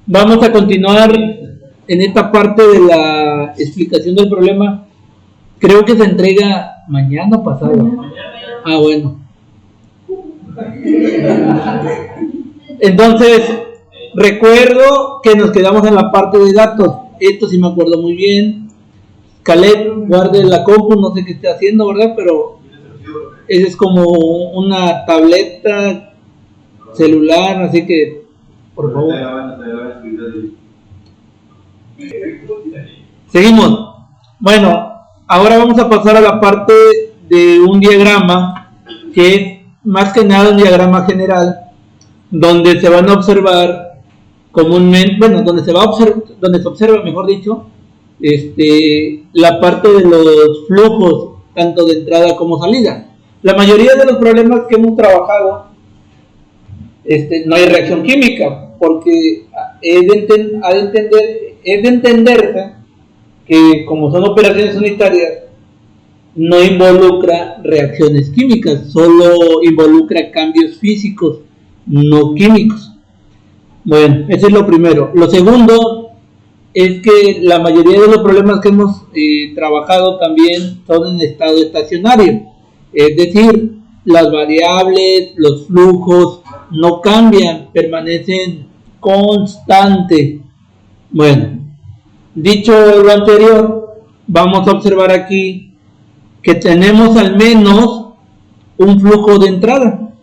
Vamos a continuar en esta parte de la explicación del problema. Creo que se entrega mañana o pasado. Ah, bueno. Entonces, recuerdo que nos quedamos en la parte de datos. Esto sí me acuerdo muy bien. Caleb, guarde la compu, no sé qué esté haciendo, ¿verdad? Pero esa es como una tableta celular, así que, por favor. Seguimos. Bueno, ahora vamos a pasar a la parte de un diagrama, que es más que nada un diagrama general, donde se van a observar comúnmente, bueno, donde se observa, mejor dicho, la parte de los flujos, tanto de entrada como salida. La mayoría de los problemas que hemos trabajado, no hay reacción química, porque es de entenderse que como son operaciones unitarias, no involucra reacciones químicas, solo involucra cambios físicos, no químicos. Bueno, eso es lo primero. Lo segundo es que la mayoría de los problemas que hemos trabajado también son en estado estacionario, es decir, las variables, los flujos no cambian, permanecen constantes. Bueno, dicho lo anterior, vamos a observar aquí que tenemos al menos un flujo de entrada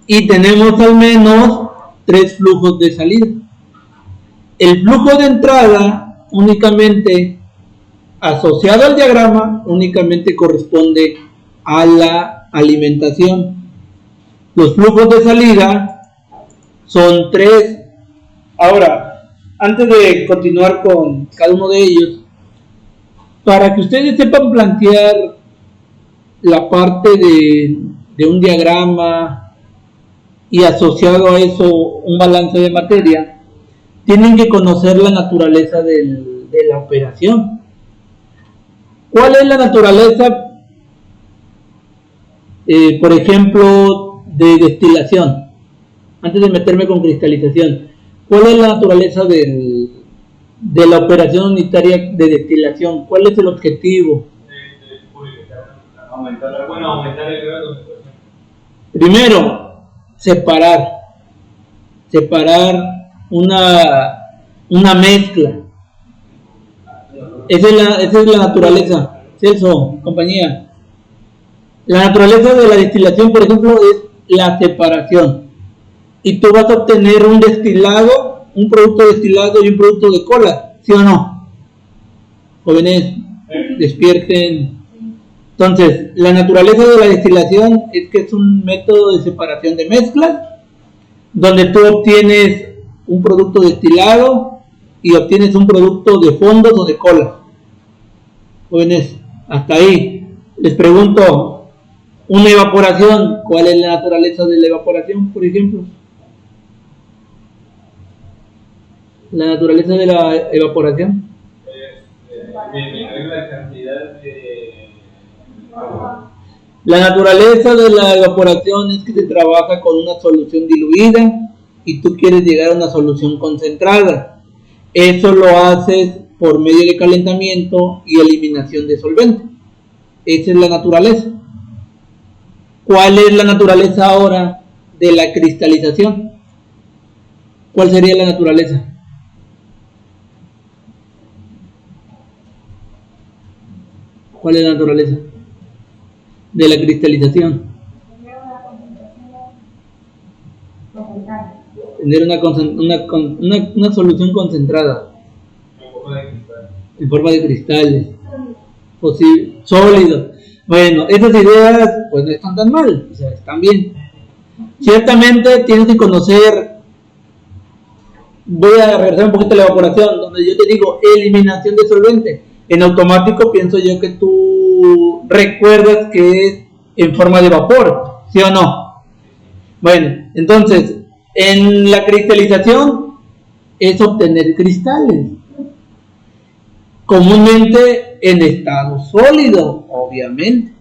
y tenemos al menos 3 flujos de salida. El flujo de entrada únicamente asociado al diagrama únicamente corresponde a la alimentación. Los flujos de salida son 3. Ahora, antes de continuar con cada uno de ellos, para que ustedes sepan plantear la parte de un diagrama y asociado a eso un balance de materia, tienen que conocer la naturaleza de la operación. ¿Cuál es la naturaleza, por ejemplo, de destilación? Antes de meterme con cristalización, ¿cuál es la naturaleza de la operación unitaria de destilación? ¿Cuál es el objetivo? Aumentar el grado. Primero, separar una mezcla. Esa es la naturaleza. Celso, compañía. La naturaleza de la destilación, por ejemplo, es la separación. Y tú vas a obtener un destilado, un producto destilado y un producto de cola, ¿sí o no? Jóvenes, despierten. Entonces, la naturaleza de la destilación es que es un método de separación de mezclas, donde tú obtienes un producto destilado y obtienes un producto de fondos o de cola. Jóvenes, hasta ahí. Les pregunto, una evaporación, ¿cuál es la naturaleza de la evaporación, por ejemplo? La naturaleza de la evaporación. La cantidad de agua. La naturaleza de la evaporación es que se trabaja con una solución diluida y tú quieres llegar a una solución concentrada. Eso lo haces por medio de calentamiento y eliminación de solvente. Esa es la naturaleza. ¿Cuál es la naturaleza ahora de la cristalización? ¿Cuál sería la naturaleza? ¿Cuál es la naturaleza de la cristalización? Tener una solución concentrada en forma de cristales, sólido. Bueno, esas ideas pues no están tan mal, o sea, están bien. Ciertamente tienes que conocer. Voy a regresar un poquito a la evaporación, donde yo te digo eliminación de solvente. En automático pienso yo que tú recuerdas que es en forma de vapor, ¿sí o no? Bueno, entonces, en la cristalización es obtener cristales, comúnmente en estado sólido, obviamente.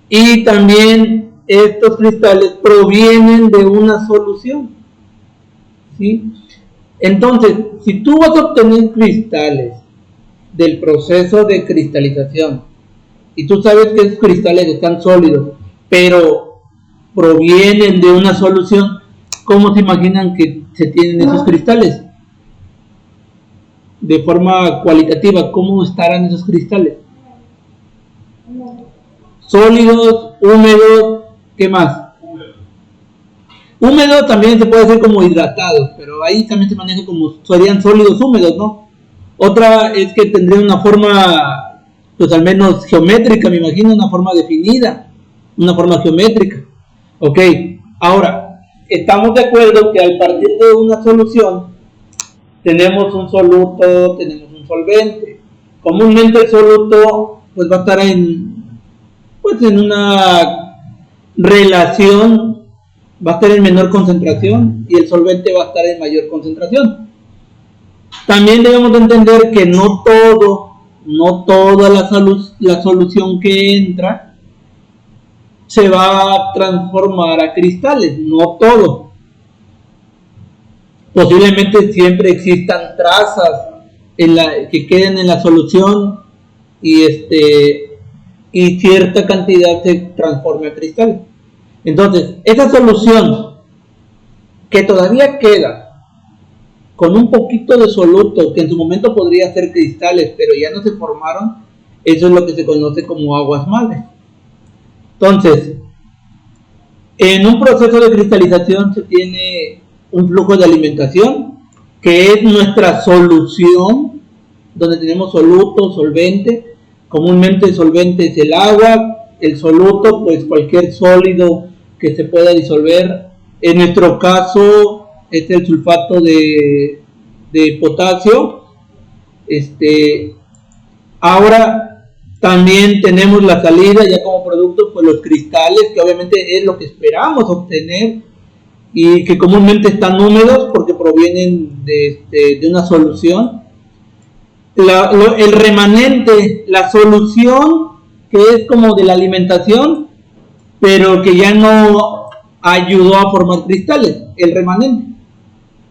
Y también estos cristales provienen de una solución, ¿sí? Entonces, si tú vas a obtener cristales del proceso de cristalización y tú sabes que esos cristales están sólidos, pero provienen de una solución, ¿cómo se imaginan que se tienen esos cristales? De forma cualitativa, ¿cómo estarán esos cristales? Sólidos, húmedos, ¿qué más? Húmedos también se puede decir como hidratados, pero ahí también se maneja como serían sólidos húmedos, ¿no? Otra es que tendría una forma, pues al menos geométrica, me imagino, una forma definida, una forma geométrica. Ok, ahora, estamos de acuerdo que al partir de una solución, tenemos un soluto, tenemos un solvente. Comúnmente el soluto pues va a estar en una relación, va a estar en menor concentración y el solvente va a estar en mayor concentración. También debemos de entender que no toda la solución que entra se va a transformar a cristales, no todo. Posiblemente siempre existan trazas que queden en la solución y cierta cantidad se transforme a cristales. Entonces, esa solución que todavía queda con un poquito de soluto, que en su momento podría ser cristales, pero ya no se formaron, eso es lo que se conoce como aguas madres. Entonces, en un proceso de cristalización se tiene un flujo de alimentación, que es nuestra solución, donde tenemos soluto, solvente. Comúnmente el solvente es el agua, el soluto, pues cualquier sólido que se pueda disolver. En nuestro caso, es el sulfato de potasio. Ahora también tenemos la salida ya como producto, pues los cristales, que obviamente es lo que esperamos obtener y que comúnmente están húmedos porque provienen de una solución. El remanente, la solución que es como de la alimentación, pero que ya no ayudó a formar cristales, el remanente.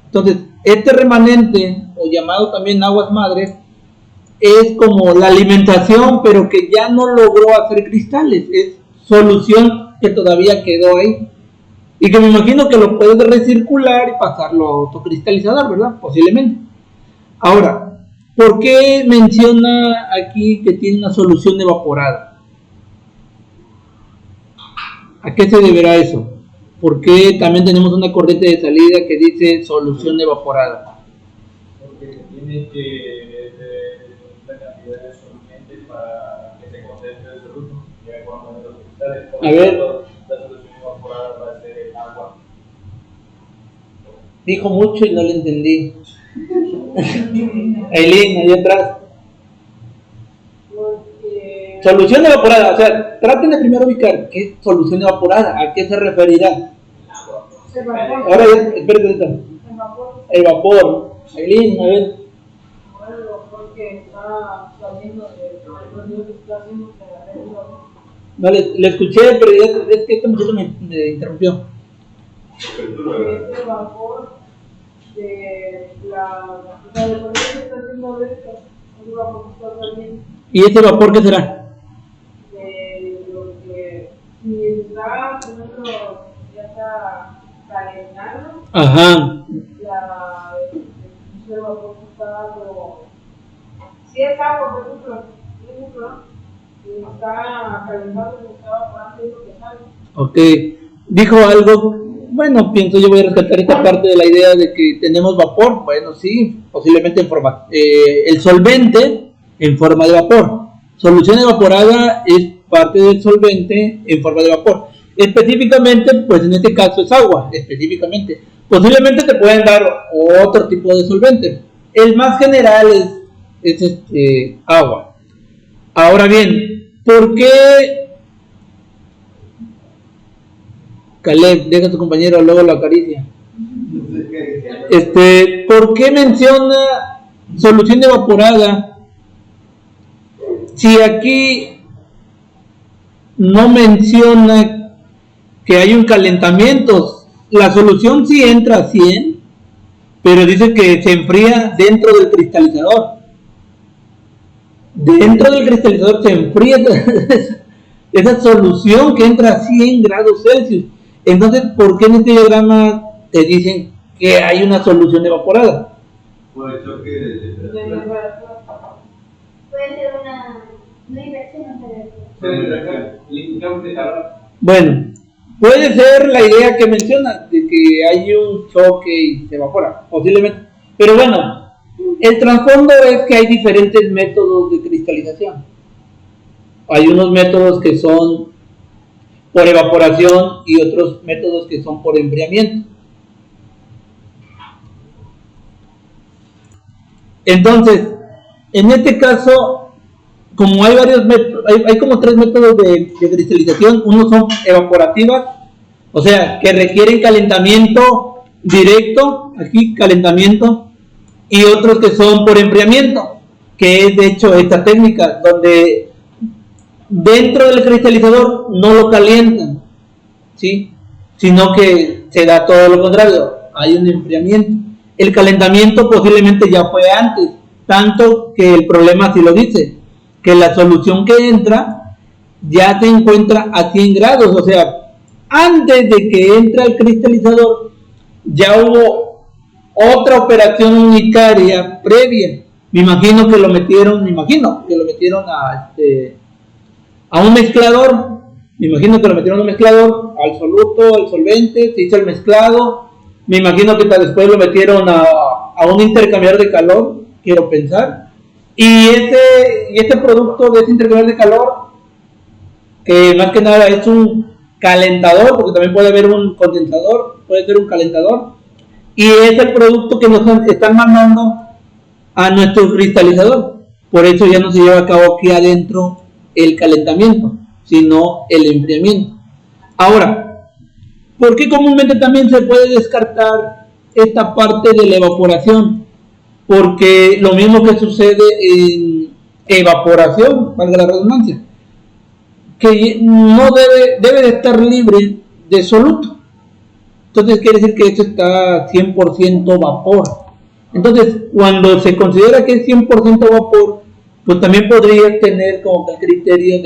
Entonces, este remanente, o llamado también aguas madres, es como la alimentación, pero que ya no logró hacer cristales, es solución que todavía quedó ahí. Y que me imagino que lo puedes recircular y pasarlo a autocristalizador, ¿verdad? Posiblemente. Ahora, ¿por qué menciona aquí que tiene una solución evaporada? ¿A qué se deberá eso? ¿Por qué también tenemos una corriente de salida que dice solución evaporada? Porque tiene que la cantidad de solvente para que se concentre el soluto y de forma de los cristales. A ver. La solución evaporada va a ser el agua. Dijo mucho y no le entendí. Aileen, ahí atrás. Solución evaporada, o sea, traten de primero ubicar qué es solución evaporada, a qué se referirá. Ahora, espérate, el vapor. Aileen, a ver. Porque está saliendo No, le escuché, pero es que este muchacho me interrumpió. este vapor de la corriente está haciendo de esto, el vapor que está saliendo. ¿Y ese vapor qué será? De lo que, si está, por ejemplo, ya está calentando, Ajá. el vapor que está como, si es agua, por ejemplo, y está calentando, y está evaporando, es lo que sale. Ok. Dijo algo, bueno, pienso yo voy a rescatar esta parte de la idea de que tenemos vapor. Bueno, sí, posiblemente en forma, el solvente en forma de vapor. Solución evaporada es parte del solvente en forma de vapor. Específicamente, pues en este caso es agua, específicamente. Posiblemente te pueden dar otro tipo de solvente. El más general es agua. Ahora bien, ¿por qué? Caleb, deja a tu compañero, luego lo acaricia. ¿Por qué menciona solución evaporada? Si aquí no menciona que hay un calentamiento. La solución sí entra a 100, pero dice que se enfría dentro del cristalizador. Dentro del cristalizador se enfría esa solución que entra a 100 grados Celsius. Entonces, ¿por qué en este diagrama te dicen que hay una solución evaporada? Por el choque de temperatura. Puede ser una inversión de calor. Bueno, puede ser la idea que mencionas, de que hay un choque y se evapora, posiblemente. Pero bueno, el trasfondo es que hay diferentes métodos de cristalización. Hay unos métodos que son por evaporación y otros métodos que son por enfriamiento. Entonces, en este caso, como hay varios métodos, hay como 3 métodos de cristalización. Unos son evaporativas, o sea, que requieren calentamiento directo, aquí calentamiento, y otros que son por enfriamiento, que es de hecho esta técnica, donde dentro del cristalizador no lo calientan, ¿sí? Sino que se da todo lo contrario, hay un enfriamiento. El calentamiento posiblemente ya fue antes, tanto que el problema así lo dice, que la solución que entra ya se encuentra a 100 grados, o sea, antes de que entre al cristalizador ya hubo otra operación unitaria previa. Me imagino que lo metieron a un mezclador, al soluto, al solvente, se hizo el mezclado. Me imagino que después lo metieron a un intercambiador de calor, quiero pensar. Y este producto de ese intercambiador de calor, que más que nada es un calentador, porque también puede haber un condensador, puede ser un calentador, y es el producto que nos están mandando a nuestro cristalizador. Por eso ya no se lleva a cabo aquí adentro el calentamiento, sino el enfriamiento. Ahora, ¿por qué comúnmente también se puede descartar esta parte de la evaporación? Porque lo mismo que sucede en evaporación, valga la redundancia, que no debe de estar libre de soluto. Entonces quiere decir que esto está 100% vapor. Entonces, cuando se considera que es 100% vapor, pues también podría tener como que el criterio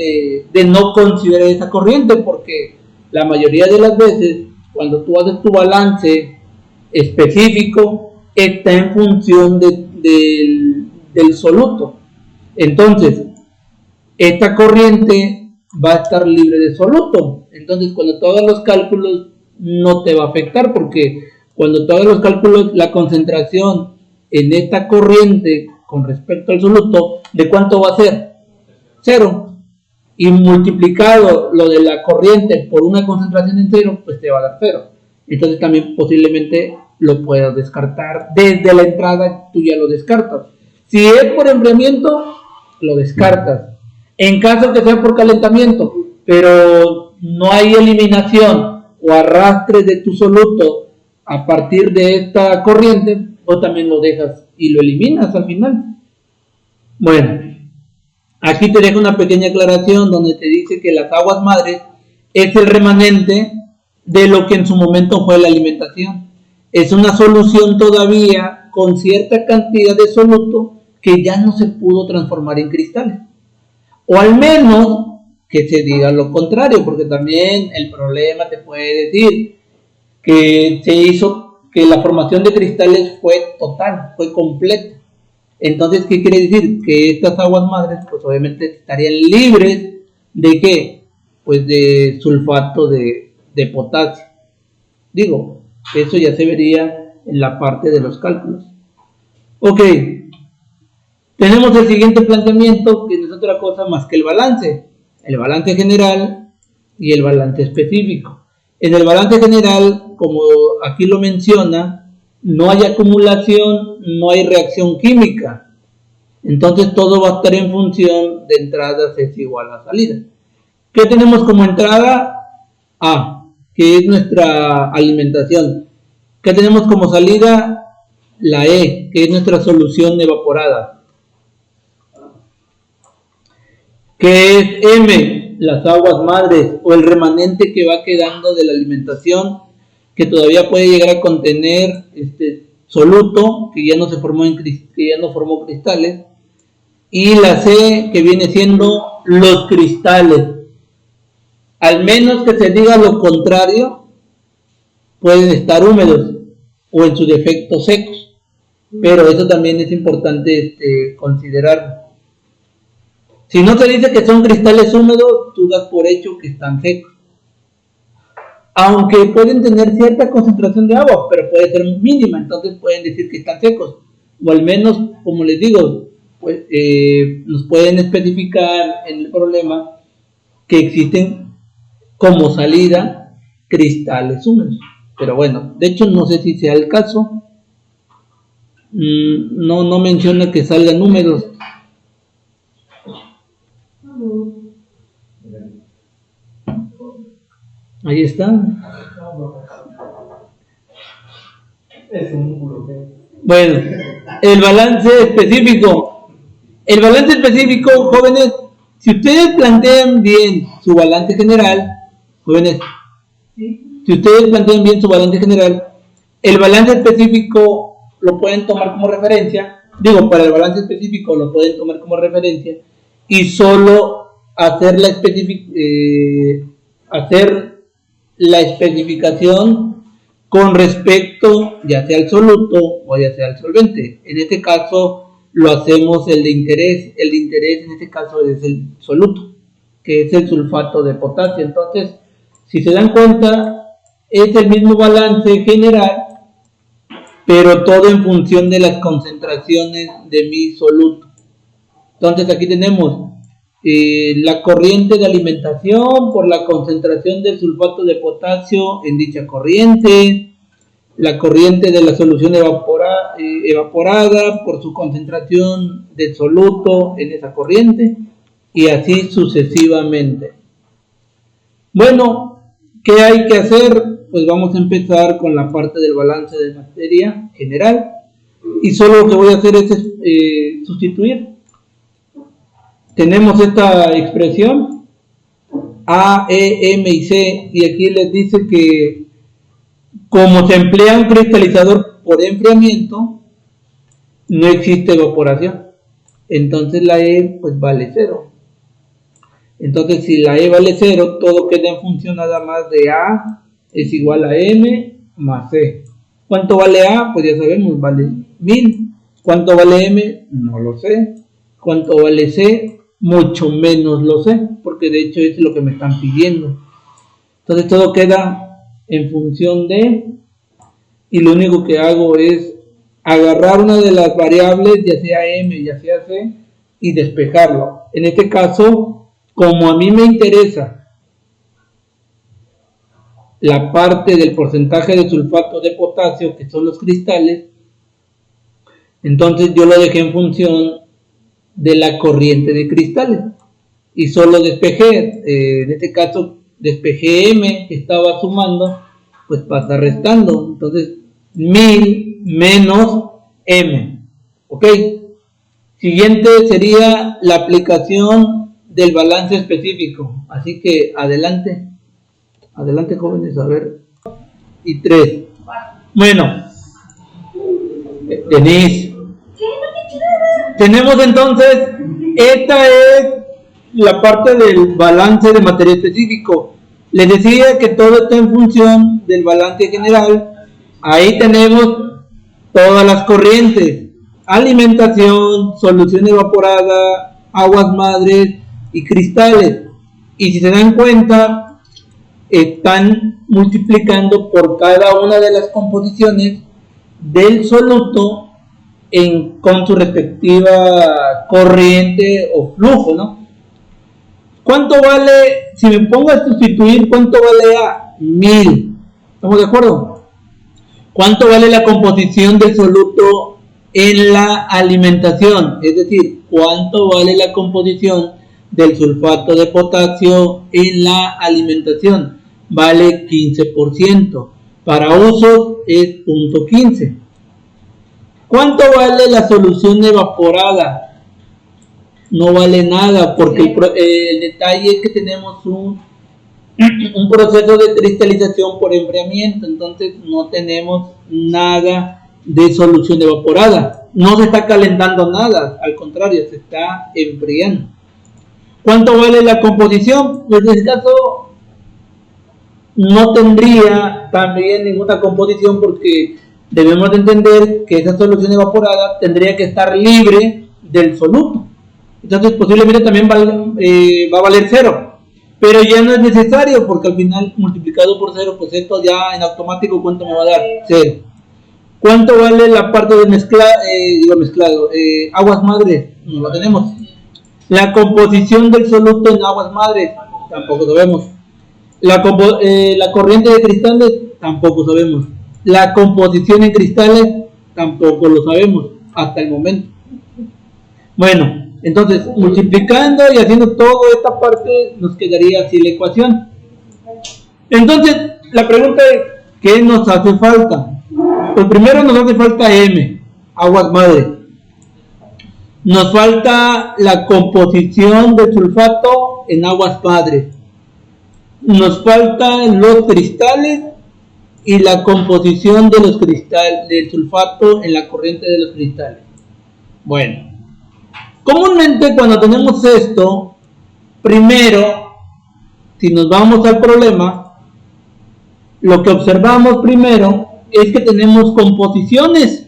de no considerar esa corriente, porque la mayoría de las veces, cuando tú haces tu balance específico, está en función del soluto. Entonces, esta corriente va a estar libre de soluto. Entonces, cuando tú hagas los cálculos, no te va a afectar, porque cuando tú hagas los cálculos, la concentración en esta corriente con respecto al soluto, ¿de cuánto va a ser? 0. Y multiplicado lo de la corriente por una concentración en 0, pues te va a dar 0. Entonces también posiblemente lo puedas descartar. Desde la entrada tú ya lo descartas. Si es por enfriamiento, lo descartas. En caso que sea por calentamiento, pero no hay eliminación o arrastre de tu soluto a partir de esta corriente, o también lo dejas y lo eliminas al final. Bueno, aquí te dejo una pequeña aclaración donde te dice que las aguas madres es el remanente de lo que en su momento fue la alimentación. Es una solución todavía con cierta cantidad de soluto que ya no se pudo transformar en cristales. O al menos que se diga lo contrario, porque también el problema te puede decir que se hizo, que la formación de cristales fue total, fue completa. Entonces, ¿qué quiere decir? Que estas aguas madres, pues obviamente estarían libres de ¿qué? Pues de sulfato de potasio. Digo, eso ya se vería en la parte de los cálculos. Ok, tenemos el siguiente planteamiento, que no es otra cosa más que el balance general y el balance específico. En el balance general, como aquí lo menciona, no hay acumulación, no hay reacción química. Entonces todo va a estar en función de entradas es igual a salida. ¿Qué tenemos como entrada? A, que es nuestra alimentación. ¿Qué tenemos como salida? La E, que es nuestra solución evaporada. ¿Qué es M? las aguas madres o el remanente que va quedando de la alimentación, que todavía puede llegar a contener soluto, que ya no se formó que ya no formó cristales, y la C, que viene siendo los cristales. Al menos que se diga lo contrario, pueden estar húmedos o en su defecto secos, pero eso también es importante considerarlo. Si no se dice que son cristales húmedos, tú das por hecho que están secos, aunque pueden tener cierta concentración de agua, pero puede ser mínima, entonces pueden decir que están secos, o al menos, como les digo, pues, nos pueden especificar en el problema que existen como salida cristales húmedos. Pero bueno, de hecho no sé si sea el caso. No menciona que salgan húmedos. Ahí está. Bueno, el balance específico. El balance específico, jóvenes, si ustedes plantean bien su balance general, jóvenes, si ustedes plantean bien su balance general, el balance específico lo pueden tomar como referencia. Digo, para el balance específico lo pueden tomar como referencia y solo hacer la especificación con respecto ya sea al soluto o ya sea al solvente. En este caso lo hacemos el de interés. El de interés en este caso es el soluto, que es el sulfato de potasio. Entonces, si se dan cuenta, es el mismo balance general, pero todo en función de las concentraciones de mi soluto. Entonces aquí tenemos la corriente de alimentación por la concentración del sulfato de potasio en dicha corriente, la corriente de la solución evaporada por su concentración del soluto en esa corriente, y así sucesivamente. Bueno, ¿qué hay que hacer? Pues vamos a empezar con la parte del balance de materia general, y solo lo que voy a hacer es sustituir. Tenemos esta expresión A, E, M y C, y aquí les dice que como se emplea un cristalizador por enfriamiento, no existe evaporación. Entonces la E pues vale 0. Entonces si la E vale 0, todo queda en función nada más de A es igual a M más C. ¿Cuánto vale A? Pues ya sabemos, vale 1000. ¿Cuánto vale M? No lo sé. ¿Cuánto vale C? Mucho menos lo sé, porque de hecho es lo que me están pidiendo. Entonces todo queda en función de, y lo único que hago es agarrar una de las variables, ya sea M, ya sea C, y despejarlo. En este caso, como a mí me interesa la parte del porcentaje de sulfato de potasio, que son los cristales, entonces yo lo dejé en función de la corriente de cristales y solo despejé, en este caso despejé M, que estaba sumando, pues pasa restando. Entonces 1000 menos M. Ok, siguiente sería la aplicación del balance específico, así que adelante jóvenes, a ver. Y 3. Bueno, Denise, tenemos entonces, esta es la parte del balance de materia específico. Les decía que todo está en función del balance general. Ahí tenemos todas las corrientes: alimentación, solución evaporada, aguas madres y cristales. Y si se dan cuenta, están multiplicando por cada una de las composiciones del soluto con su respectiva corriente o flujo, ¿no? ¿Cuánto vale, si me pongo a sustituir, cuánto vale A? 1000. ¿Estamos de acuerdo? ¿Cuánto vale la composición del soluto en la alimentación? Es decir, ¿cuánto vale la composición del sulfato de potasio en la alimentación? Vale 15%. Para usos es 0.15. ¿Cuánto vale la solución evaporada? no vale nada, porque el detalle es que tenemos un proceso de cristalización por enfriamiento, entonces no tenemos nada de solución evaporada, no se está calentando nada, al contrario, se está enfriando. ¿Cuánto vale la composición? Pues en este caso no tendría también ninguna composición, porque debemos de entender que esa solución evaporada tendría que estar libre del soluto, entonces posiblemente también va a valer 0. Pero ya no es necesario, porque al final multiplicado por 0, pues esto ya en automático, ¿cuánto me va a dar? 0. ¿Cuánto vale la parte de mezclado? Aguas madres, no lo tenemos. La composición del soluto en aguas madres, tampoco sabemos. La corriente de cristales, tampoco sabemos. La composición en cristales, tampoco lo sabemos hasta el momento. Bueno, entonces, multiplicando y haciendo toda esta parte, nos quedaría así la ecuación. Entonces, la pregunta es, ¿qué nos hace falta? Pues primero nos hace falta M, aguas madres. Nos falta la composición del sulfato en aguas madres. Nos faltan los cristales y la composición de los cristales, del sulfato en la corriente de los cristales. Bueno. Comúnmente cuando tenemos esto, primero, si nos vamos al problema, lo que observamos primero es que tenemos composiciones.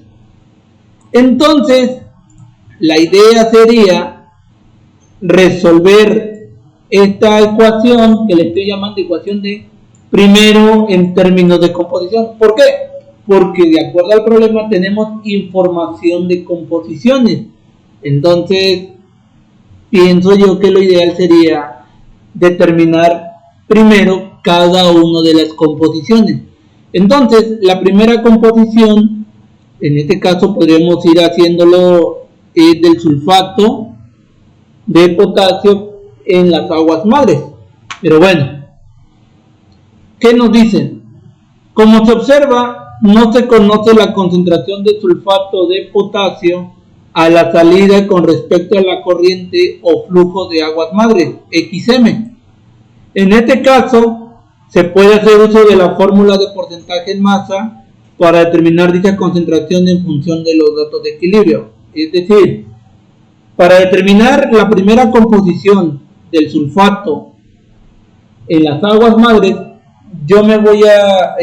Entonces, la idea sería resolver esta ecuación, que le estoy llamando ecuación de primero en términos de composición. ¿Por qué? Porque de acuerdo al problema tenemos información de composiciones. Entonces, pienso yo que lo ideal sería determinar primero cada una de las composiciones. Entonces, la primera composición, en este caso podríamos ir haciéndolo del sulfato de potasio en las aguas madres. Pero bueno, ¿qué nos dicen? Como se observa, no se conoce la concentración de sulfato de potasio a la salida con respecto a la corriente o flujo de aguas madres, XM. En este caso, se puede hacer uso de la fórmula de porcentaje en masa para determinar dicha concentración en función de los datos de equilibrio. Es decir, para determinar la primera composición del sulfato en las aguas madres, yo me voy a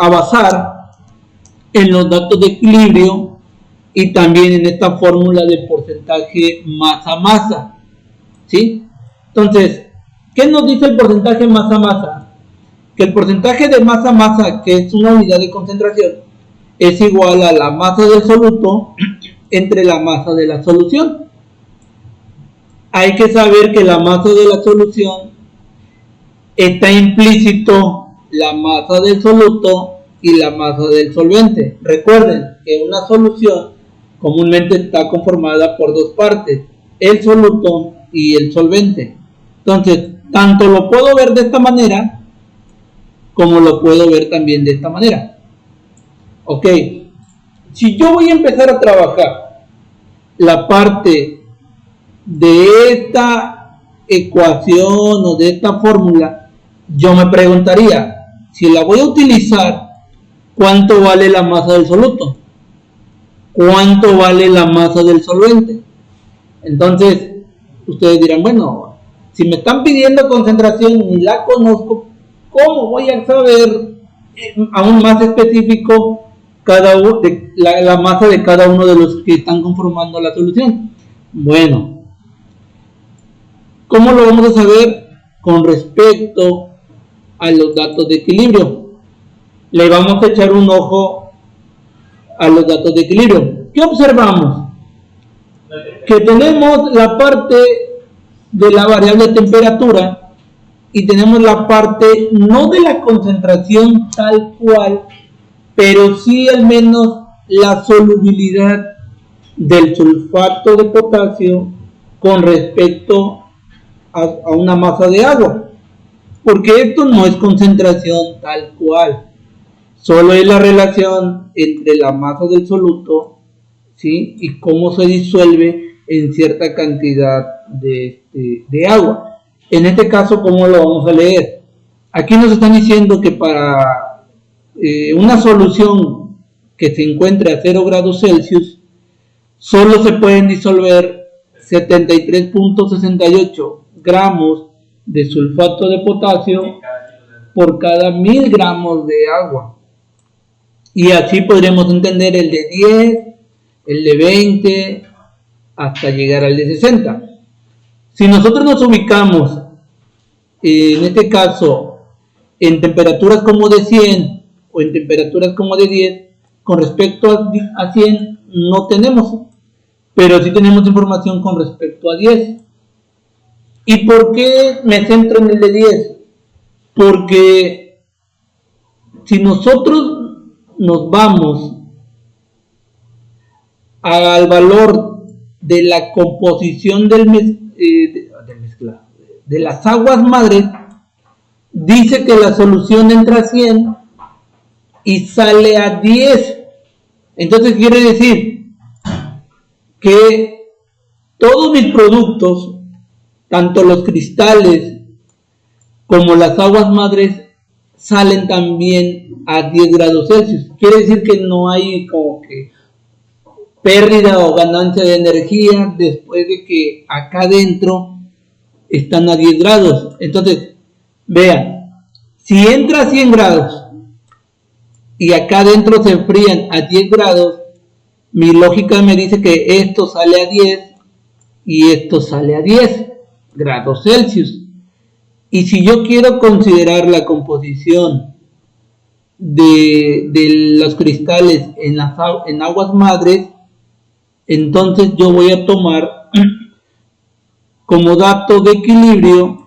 basar en los datos de equilibrio y también en esta fórmula de porcentaje masa-masa, ¿sí? Entonces, ¿qué nos dice el porcentaje masa-masa? Que el porcentaje de masa-masa, que es una unidad de concentración, es igual a la masa del soluto entre la masa de la solución. Hay que saber que la masa de la solución está implícito la masa del soluto y la masa del solvente. Recuerden que una solución comúnmente está conformada por dos partes, el soluto y el solvente. Entonces, tanto lo puedo ver de esta manera como lo puedo ver también de esta manera. Ok, si yo voy a empezar a trabajar la parte de esta ecuación o de esta fórmula, yo me preguntaría, si la voy a utilizar, ¿cuánto vale la masa del soluto? ¿Cuánto vale la masa del solvente? Entonces, ustedes dirán, bueno, si me están pidiendo concentración y ni la conozco, ¿cómo voy a saber aún más específico la masa de cada uno de los que están conformando la solución? Bueno, ¿cómo lo vamos a saber? Con respecto a los datos de equilibrio. Le vamos a echar un ojo a los datos de equilibrio. ¿Qué observamos? Que tenemos la parte de la variable de temperatura y tenemos la parte no de la concentración tal cual, pero sí al menos la solubilidad del sulfato de potasio con respecto a una masa de agua, porque esto no es concentración tal cual, solo es la relación entre la masa del soluto, ¿sí? Y cómo se disuelve en cierta cantidad de agua. En este caso, ¿cómo lo vamos a leer? Aquí nos están diciendo que para una solución que se encuentre a 0 grados Celsius, solo se pueden disolver 73.68 gramos de sulfato de potasio por cada 1000 gramos de agua. Y así podremos entender el de 10, el de 20, hasta llegar al de 60. Si nosotros nos ubicamos, en este caso, en temperaturas como de 100 o en temperaturas como de 10, con respecto a 100 no tenemos, pero sí tenemos información con respecto a 10. ¿Y por qué me centro en el de 10? Porque si nosotros nos vamos al valor de la composición de las aguas madres, dice que la solución entra a 100 y sale a 10. Entonces quiere decir que todos mis productos, tanto los cristales como las aguas madres, salen también a 10 grados Celsius. Quiere decir que no hay como que pérdida o ganancia de energía después de que acá adentro están a 10 grados. Entonces, vean, si entra a 100 grados y acá adentro se enfrían a 10 grados, mi lógica me dice que esto sale a 10 y esto sale a 10 grados Celsius. Y si yo quiero considerar la composición de los cristales en aguas madres, entonces yo voy a tomar como dato de equilibrio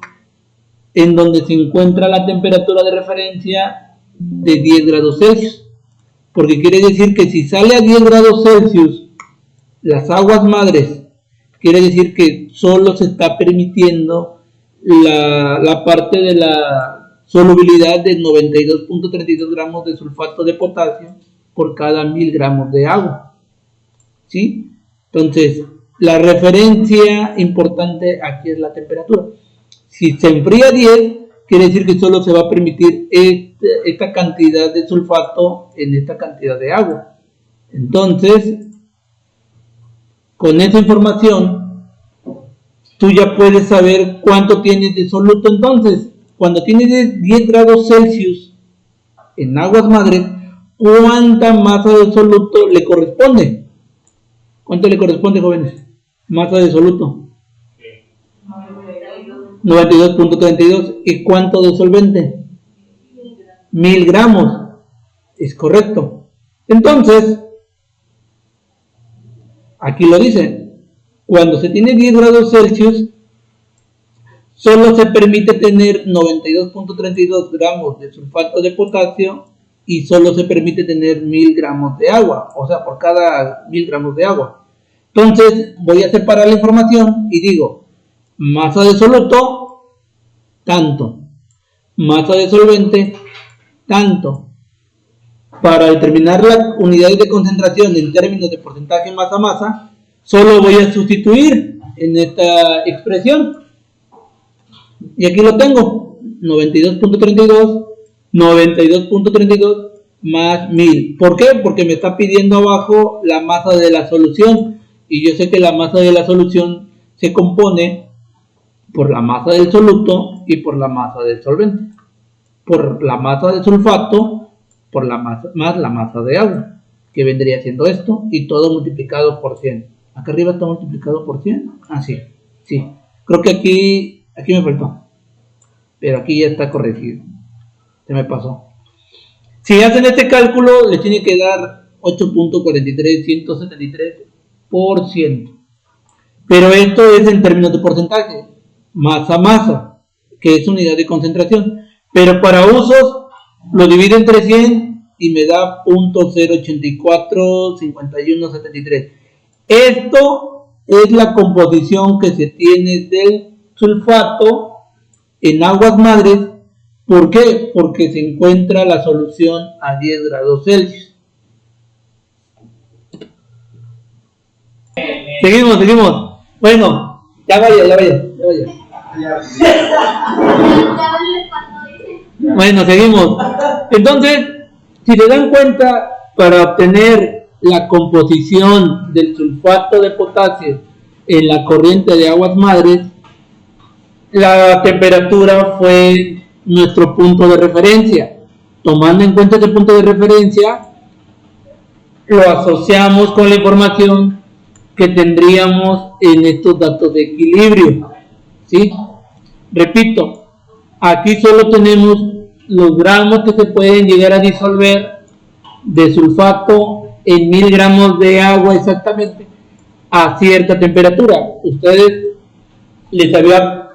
en donde se encuentra la temperatura de referencia de 10 grados Celsius. Porque quiere decir que si sale a 10 grados Celsius las aguas madres, quiere decir que solo se está permitiendo la parte de la solubilidad de 92.32 gramos de sulfato de potasio por cada 1000 gramos de agua, ¿sí? Entonces, la referencia importante aquí es la temperatura. Si se enfría 10, quiere decir que solo se va a permitir esta cantidad de sulfato en esta cantidad de agua. Entonces, con esa información, tú ya puedes saber cuánto tienes de soluto. Entonces, cuando tienes 10 grados Celsius en aguas madres, ¿cuánta masa de soluto le corresponde? ¿Cuánto le corresponde, jóvenes? Masa de soluto. 92.32. ¿Y cuánto de solvente? 1000 gramos. Es correcto. Entonces, aquí lo dice. Cuando se tiene 10 grados Celsius, solo se permite tener 92.32 gramos de sulfato de potasio y solo se permite tener 1000 gramos de agua, o sea, por cada 1000 gramos de agua. Entonces, voy a separar la información y digo, masa de soluto, tanto. Masa de solvente, tanto. Para determinar la unidad de concentración en términos de porcentaje masa-masa, solo voy a sustituir en esta expresión. Y aquí lo tengo. 92.32 más 1000. ¿Por qué? Porque me está pidiendo abajo la masa de la solución. Y yo sé que la masa de la solución se compone por la masa del soluto y por la masa del solvente. Por la masa de sulfato, por la masa, más la masa de agua, que vendría siendo esto, y todo multiplicado por 100. Acá arriba está multiplicado por 100. Ah, sí. Creo que aquí me faltó. Pero aquí ya está corregido. Se me pasó. Si hacen este cálculo, les tiene que dar 8.43173%. Pero esto es en términos de porcentaje. Masa, que es unidad de concentración. Pero para usos, lo divido entre 100 y me da 0.0845173. Esto es la composición que se tiene del sulfato en aguas madres. ¿Por qué? Porque se encuentra la solución a 10 grados Celsius. Seguimos. Bueno, ya vaya. Bueno, seguimos. Entonces, si se dan cuenta, para obtener la composición del sulfato de potasio en la corriente de aguas madres, la temperatura fue nuestro punto de referencia. Tomando en cuenta ese punto de referencia, lo asociamos con la información que tendríamos en estos datos de equilibrio. ¿Sí? Repito, aquí solo tenemos los gramos que se pueden llegar a disolver de sulfato en 1000 gramos de agua exactamente a cierta temperatura. Ustedes les había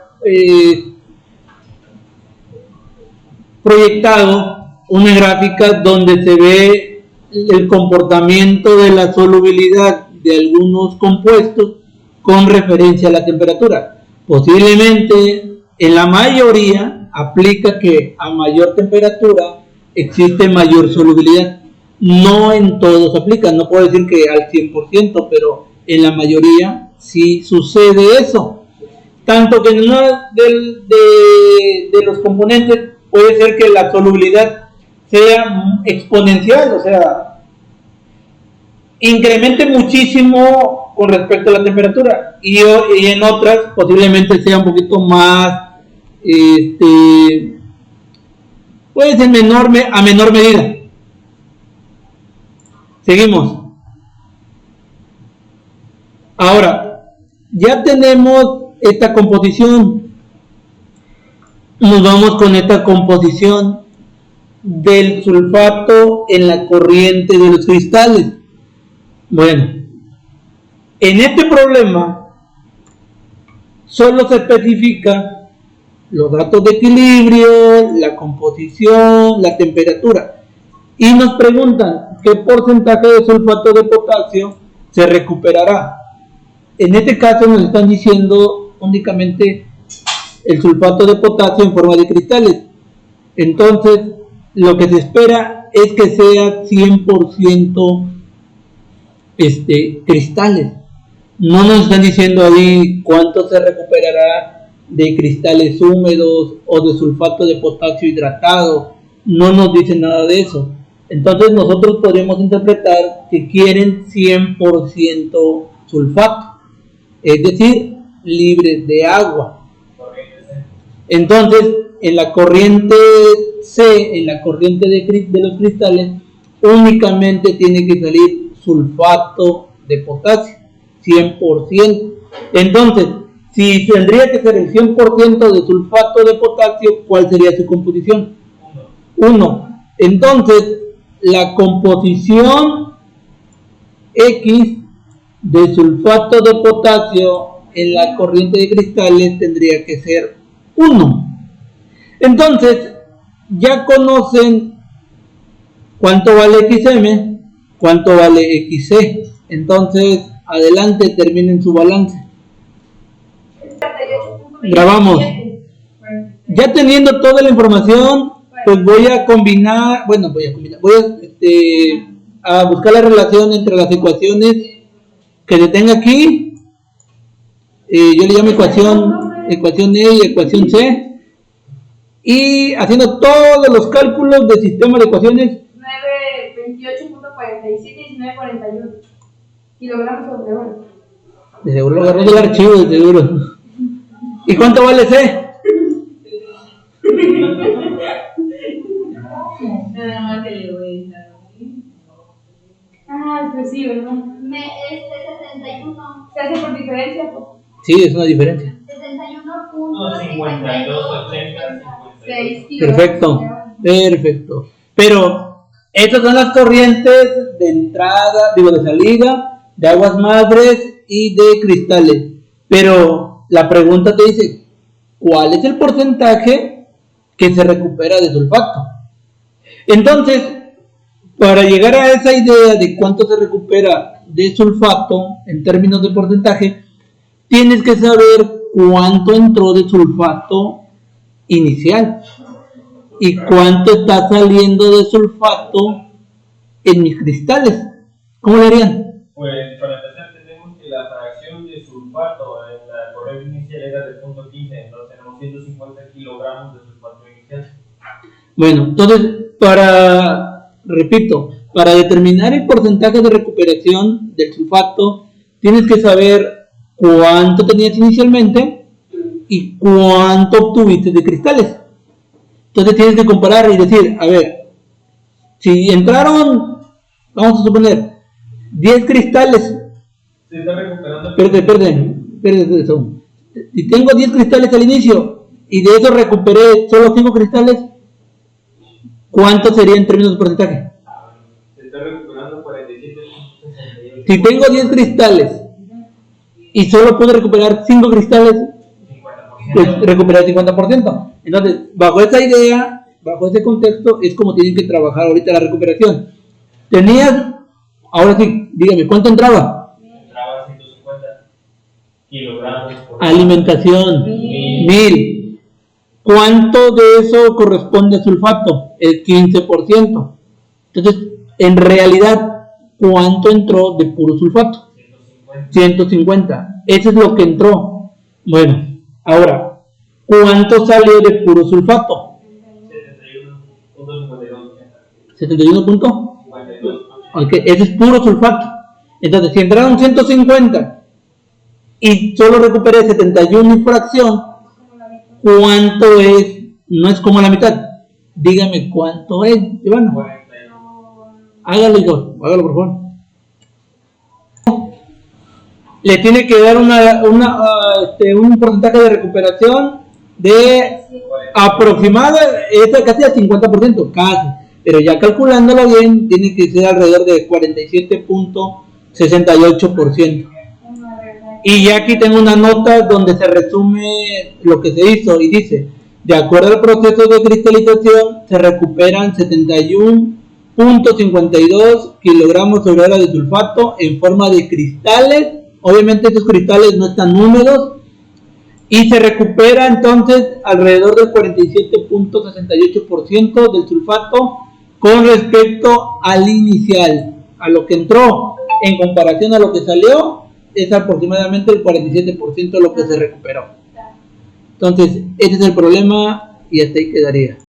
proyectado una gráfica donde se ve el comportamiento de la solubilidad de algunos compuestos con referencia a la temperatura. Posiblemente en la mayoría aplica que a mayor temperatura existe mayor solubilidad. No en todos aplica, no puedo decir que al 100%, pero en la mayoría sí sucede eso. Tanto que en uno de los componentes puede ser que la solubilidad sea exponencial, o sea, incremente muchísimo con respecto a la temperatura, y en otras posiblemente sea un poquito más, puede ser a menor medida. Seguimos. Ahora, ya tenemos esta composición. Nos vamos con esta composición del sulfato en la corriente de los cristales. Bueno, en este problema solo se especifica los datos de equilibrio, la composición, la temperatura, y nos preguntan qué porcentaje de sulfato de potasio se recuperará. En este caso nos están diciendo únicamente el sulfato de potasio en forma de cristales. Entonces, lo que se espera es que sea 100% cristales. No nos están diciendo ahí cuánto se recuperará de cristales húmedos o de sulfato de potasio hidratado. No nos dicen nada de eso. Entonces nosotros podemos interpretar que quieren 100% sulfato, es decir, libres de agua. Entonces, en la corriente C, en la corriente de los cristales, únicamente tiene que salir sulfato de potasio, 100%. Entonces, si tendría que ser el 100% de sulfato de potasio, ¿cuál sería su composición? 1. Entonces, la composición X de sulfato de potasio en la corriente de cristales tendría que ser 1. Entonces, ya conocen cuánto vale XM, cuánto vale XC. Entonces, adelante, terminen su balance. Grabamos. Ya teniendo toda la información, pues voy a buscar la relación entre las ecuaciones que se tenga aquí. Yo le llamo ecuación E y ecuación C, y haciendo todos los cálculos del sistema de ecuaciones. 928.47 y 941 kilogramos sobre hora. De seguro lo agarró del archivo, de seguro. ¿Y cuánto vale C? Nada más que le voy a dar. Ah, pues sí, ¿verdad? 71. ¿Se hace por diferencia? Sí, es una diferencia. 61.5280. Perfecto. Pero estas son las corrientes de entrada, de salida, de aguas madres y de cristales. Pero la pregunta te dice, ¿cuál es el porcentaje que se recupera de sulfato? Entonces, para llegar a esa idea de cuánto se recupera de sulfato en términos de porcentaje, tienes que saber cuánto entró de sulfato inicial y cuánto está saliendo de sulfato en mis cristales. ¿Cómo le harían? Pues para empezar tenemos que sulfato, la corriente inicial era de 0.15, entonces tenemos 150 kilogramos de sulfato inicial. Bueno, entonces, repito, para determinar el porcentaje de recuperación del sulfato, tienes que saber cuánto tenías inicialmente y cuánto obtuviste de cristales. Entonces tienes que comparar y decir, a ver, si entraron, vamos a suponer, 10 cristales. Se está recuperando. Espérate. Si tengo 10 cristales al inicio y de eso recuperé solo 5 cristales, ¿cuánto sería en términos de porcentaje? Se está recuperando 47. Si tengo 10 cristales y solo puedo recuperar 5 cristales, 50%. pues recuperar el 50%. Entonces, bajo esa idea, bajo ese contexto, es como tienen que trabajar ahorita la recuperación. Tenías, ahora sí, dígame, ¿cuánto entraba? Entraba 150 kilogramos por Alimentación, 1000. ¿Cuánto de eso corresponde a sulfato? El 15%. Entonces, en realidad, ¿cuánto entró de puro sulfato? 150. Eso es lo que entró. Bueno, ahora, ¿cuánto salió de puro sulfato? 71 punto. Ok, ese es puro sulfato. Entonces, si entraron 150 y solo recuperé 71 y fracción, ¿cuánto es? No es como la mitad. Dígame cuánto es, Ivana. Hágalo, Igor. Hágalo, por favor. Le tiene que dar un porcentaje de recuperación de aproximada, casi al 50%, casi. Pero ya calculándolo bien, tiene que ser alrededor de 47.68%. Y ya aquí tengo una nota donde se resume lo que se hizo y dice, de acuerdo al proceso de cristalización, se recuperan 71.52 kilogramos sobre hora de sulfato en forma de cristales. Obviamente estos cristales no están húmedos y se recupera entonces alrededor del 47.68% del sulfato con respecto al inicial, a lo que entró en comparación a lo que salió, es aproximadamente el 47% de lo que se recuperó. Entonces, ese es el problema y hasta ahí quedaría.